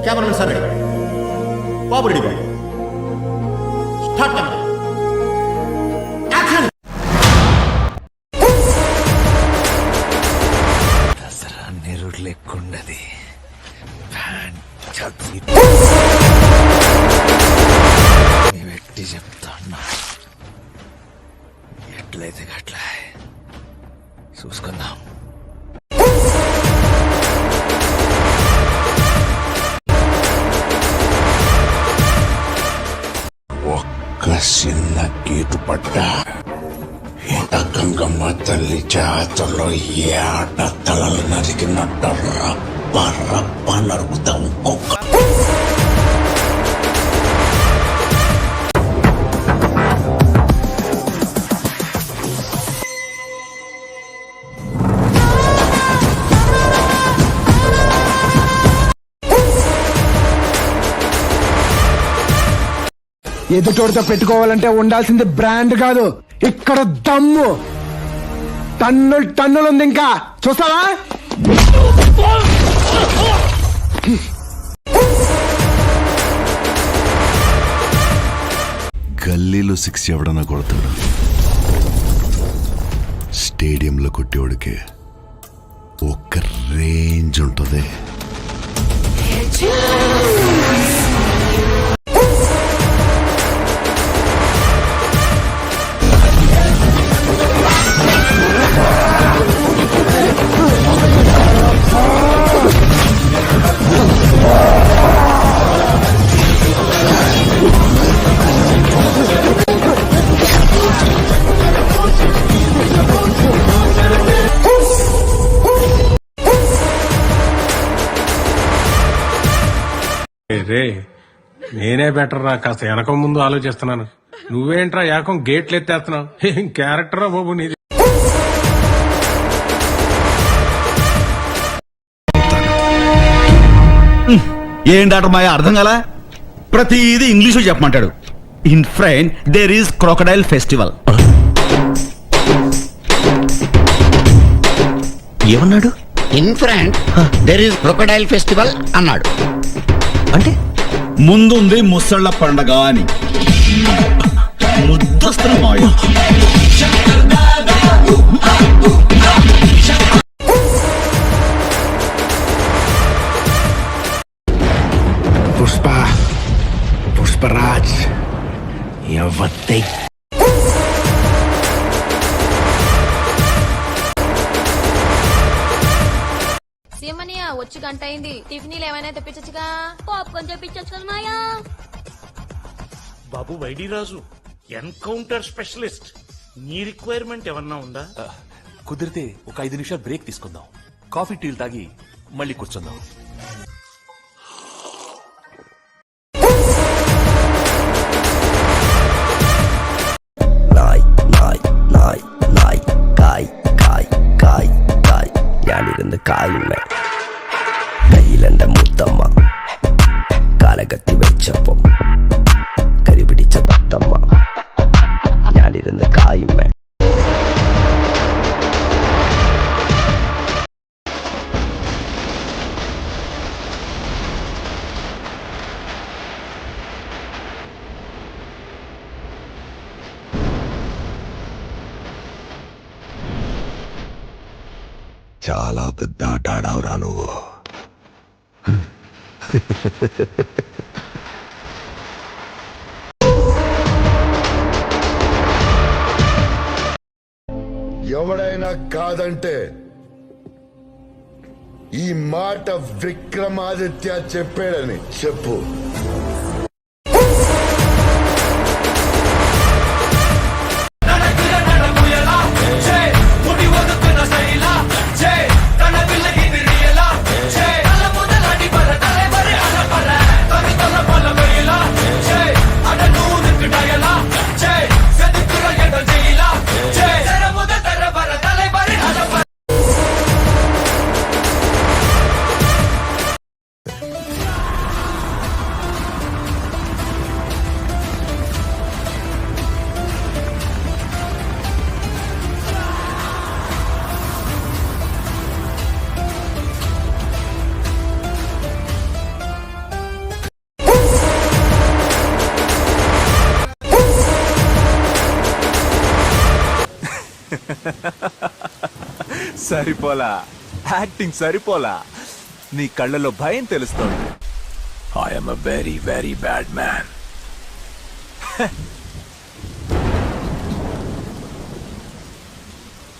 Cameramen sir ready, బాబు ready, start action. Dasara నెరుడు లేకుండాది పెట్టి చెప్తా అన్నా, ఎట్లయితే అట్లా చూసుకుందాం. ఒక్క చిన్న గీటు పడ్డా ఇంత గంగమ్మ తల్లి జాతరలో ఏ ఆట తలలు నరికినట్టు రప్ప రప్ప నరుకుతాం. ఒక్క ఎదుటోడితో పెట్టుకోవాలంటే ఉండాల్సింది బ్రాండ్ కాదు, ఇక్కడ దమ్ము. టన్నులు ఉంది, ఇంకా చూస్తావా? గల్లీలో 6 ఎవడన్నా కొడతాడు, స్టేడియంలో కొట్టేవాడికి ఒక్క రేంజ్ ఉంటుంది. రే నేనే బెటర్ రా, కాస్త వెనక ముందు ఆలోచిస్తున్నాను. నువ్వేంట్రా ఏకం గేట్లు ఎత్తేస్తున్నావు? ఏం క్యారెక్టరా బాబు నీది. ఏం డాక్టర్ మాయ అర్థం కాలా? ప్రతిది ఇంగ్లీషు చెప్పమంటాడు. In France there is crocodile festival. ఏమన్నాడు? In France there is crocodile festival అన్నాడు. అంటే ముందుంది ముసళ్ళ పండగ అని. ముద్దస్తున్న మాయ. పుష్పరాజ్ ఎవత్తై సీమనియ వచ్చి గంట అయింది, టిఫినీలు ఏమైనా తెప్పించచ్చుగా? పాప్కార్న్ తెప్పించచ్చు కదా మాయా. బాబు వైడిరాజు ఎన్కౌంటర్ స్పెషలిస్ట్, నీ రిక్వైర్మెంట్ ఏమన్నా ఉందా? కుదిరితే ఒక 5 నిమిషాలు బ్రేక్ తీసుకుందాం, కాఫీ టీలు తాగి మళ్ళీ కూర్చుందాం. ഞാനിരുന്ന് കായുമേ കയ്യിലെന്റെ മുത്തമ്മ കാലകത്തി വെച്ചപ്പോ കരി പിടിച്ച തത്തമ്മ ഞാനിരുന്ന് കായുമേ. చాలా పెద్ద ఆట ఆడావురా నువ్వు. ఎవడైనా కాదంటే ఈ మాట విక్రమాదిత్య చెప్పాడని చెప్పు. సరిపోలా, యాక్టింగ్ సరిపోలా, నీ కళ్ళలో భయం తెలుస్తోంది. I'm a very very bad man.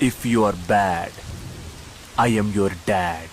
If you are bad, I am your dad.